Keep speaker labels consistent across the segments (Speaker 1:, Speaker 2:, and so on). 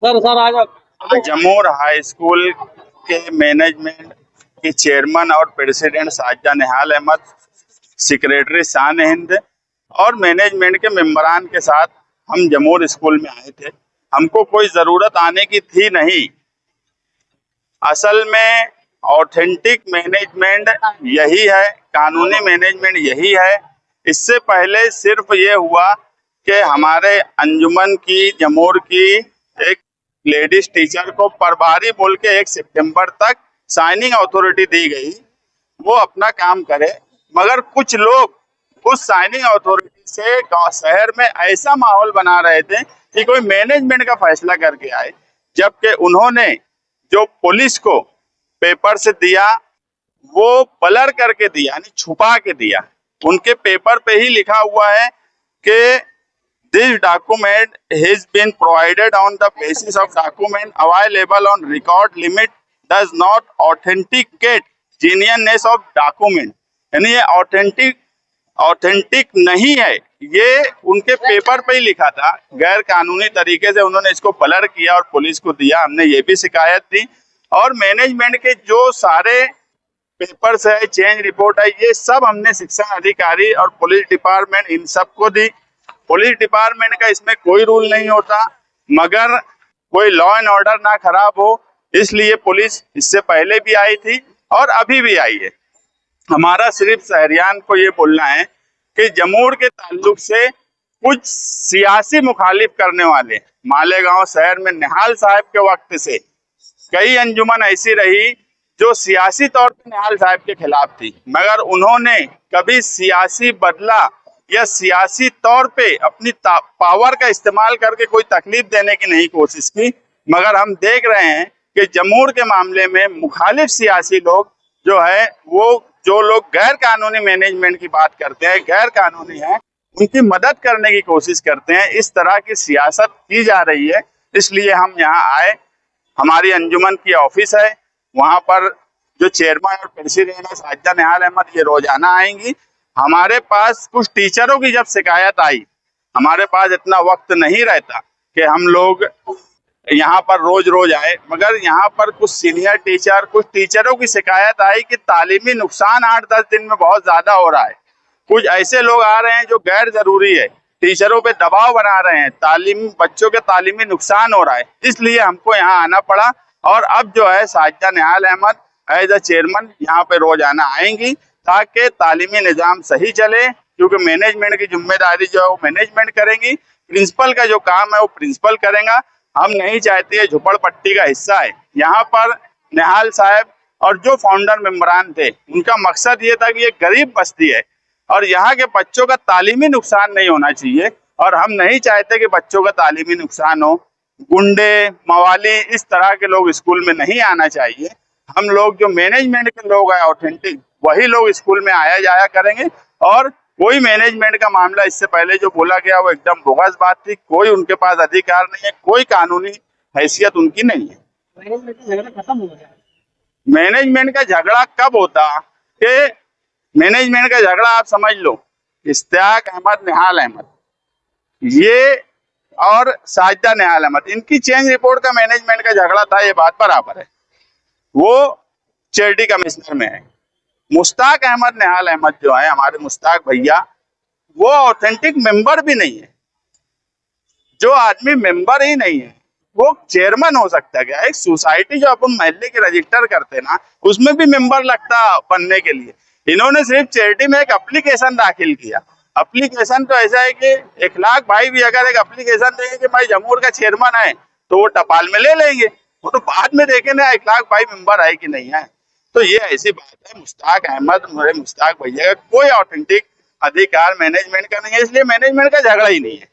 Speaker 1: Sir आज
Speaker 2: जमूर high school के management की चेयरमैन और प्रेसिडेंट साजिदा निहाल अहमद, सेक्रेटरी शान हिंद और मैनेजमेंट के मेंबरान के साथ हम जमूर स्कूल में आए थे। हमको कोई ज़रूरत आने की थी नहीं। असल में ऑथेंटिक मैनेजमेंट यही है, कानूनी मैनेजमेंट यही है। इससे पहले सिर्फ ये हुआ कि हमारे अंजुमन की जमूर की एक लेडीज टीचर को प्रभारी बोल के 1 सितंबर तक साइनिंग अथॉरिटी दी गई, वो अपना काम करे। मगर कुछ लोग उस साइनिंग अथॉरिटी से शहर में ऐसा माहौल बना रहे थे कि कोई मैनेजमेंट का फैसला करके आए, जबकि उन्होंने जो पुलिस को पेपर से दिया वो ब्लर करके दिया, यानी छुपा के दिया। उनके पेपर पे ही लिखा हुआ है कि this document has been provided on the basis of document available on record limit does not authenticate genuineness of document. यानी ये ऑथेंटिक नहीं है, ये उनके पेपर पे ही लिखा था। गैर कानूनी तरीके से उन्होंने इसको ब्लर किया और पुलिस को दिया। हमने ये भी शिकायत दी और मैनेजमेंट के जो सारे पेपर्स है, चेंज रिपोर्ट है, ये सब हमने शिक्षा अधिकारी और पुलिस डिपार्टमेंट इन सबको दी। पुलिस डिपार्टमेंट का इसमें कोई रूल नहीं होता, मगर कोई लॉ एंड ऑर्डर ना खराब हो इसलिए पुलिस इससे पहले भी आई थी और अभी भी आई है। हमारा सिर्फ शहरियान को ये बोलना है कि जमूर के ताल्लुक से कुछ सियासी मुखालिफ करने वाले, मालेगांव शहर में निहाल साहब के वक्त से कई अंजुमन ऐसी रही जो सियासी तौर पर निहाल साहब के खिलाफ थी, मगर उन्होंने कभी सियासी बदला या सियासी तौर पे अपनी पावर का इस्तेमाल करके कोई तकलीफ देने की नहीं कोशिश की। मगर हम देख रहे हैं कि जमूर के मामले में मुखालिफ सियासी लोग जो है, वो जो लोग गैर कानूनी मैनेजमेंट की बात करते हैं, गैर कानूनी है, उनकी मदद करने की कोशिश करते हैं। इस तरह की सियासत की जा रही है, इसलिए हम यहाँ आए। हमारी अंजुमन की ऑफिस है, वहां पर जो चेयरमैन और प्रेसिडेंट है साजिदा निहाल अहमद, ये रोजाना आएंगी। हमारे पास कुछ टीचरों की जब शिकायत आई, हमारे पास इतना वक्त नहीं रहता कि हम लोग यहाँ पर रोज रोज आए, मगर यहाँ पर कुछ सीनियर टीचर, कुछ टीचरों की शिकायत आई कि तालीमी नुकसान 8-10 दिन में बहुत ज्यादा हो रहा है। कुछ ऐसे लोग आ रहे हैं जो गैर जरूरी है, टीचरों पे दबाव बना रहे हैं, बच्चों के तालीमी नुकसान हो रहा है, इसलिए हमको यहाँ आना पड़ा। और अब जो है साजिदा निहाल अहमद एज अ चेयरमैन यहाँ पे रोजाना आएंगी ताकि तालीमी निज़ाम सही चले, क्योंकि मैनेजमेंट की जिम्मेदारी जो है वो मैनेजमेंट करेंगी, प्रिंसिपल का जो काम है वो प्रिंसिपल करेगा। हम नहीं चाहते ये झुपड़पट्टी का हिस्सा है। यहाँ पर निहाल साहब और जो फाउंडर मेंबरान थे, उनका मकसद ये था कि ये गरीब बस्ती है और यहाँ के बच्चों का तालीमी नुकसान नहीं होना चाहिए, और हम नहीं चाहते कि बच्चों का तालीमी नुकसान हो। गुंडे, मवाली, इस तरह के लोग स्कूल में नहीं आना चाहिए। हम लोग जो मैनेजमेंट के लोग हैं ऑथेंटिक, वही लोग स्कूल में आया जाया करेंगे। और कोई मैनेजमेंट का मामला इससे पहले जो बोला गया वो एकदम बोगस बात थी। कोई उनके पास अधिकार नहीं है, कोई कानूनी हैसियत उनकी नहीं है। मैनेजमेंट का झगड़ा कब होता कि मैनेजमेंट का झगड़ा आप समझ लो, इश्तियाक अहमद, निहाल अहमद, ये और साजिदा निहाल अहमद, इनकी चेंज रिपोर्ट का मैनेजमेंट का झगड़ा था, ये बात बराबर है। वो चैरिटी कमिश्नर में है। मुश्ताक अहमद निहाल अहमद जो है, हमारे मुश्ताक भैया, वो ऑथेंटिक मेंबर भी नहीं है। जो आदमी मेंबर ही नहीं है वो चेयरमैन हो सकता है क्या? एक सोसाइटी जो अपन महल्ले के रजिस्टर करते ना, उसमें भी मेंबर लगता बनने के लिए। इन्होंने सिर्फ चैरिटी में एक एप्लीकेशन दाखिल किया। एप्लीकेशन तो ऐसा है कि इखलाक भाई भी अगर एक एप्लीकेशन देंगे कि भाई जमूर का चेयरमैन है, तो वो टपाल में ले लेंगे, वो तो बाद में देखे ना इखलाक भाई मेंबर है कि नहीं है। तो ये ऐसी बात है। मुश्ताक अहमद, मेरे मुश्ताक भैया का कोई ऑथेंटिक अधिकार मैनेजमेंट का नहीं है, इसलिए मैनेजमेंट का झगड़ा ही नहीं है।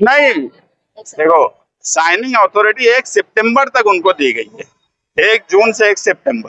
Speaker 2: नहीं, देखो, साइनिंग अथॉरिटी 1 सितंबर तक उनको दी गई है, 1 जून से 1 सितंबर।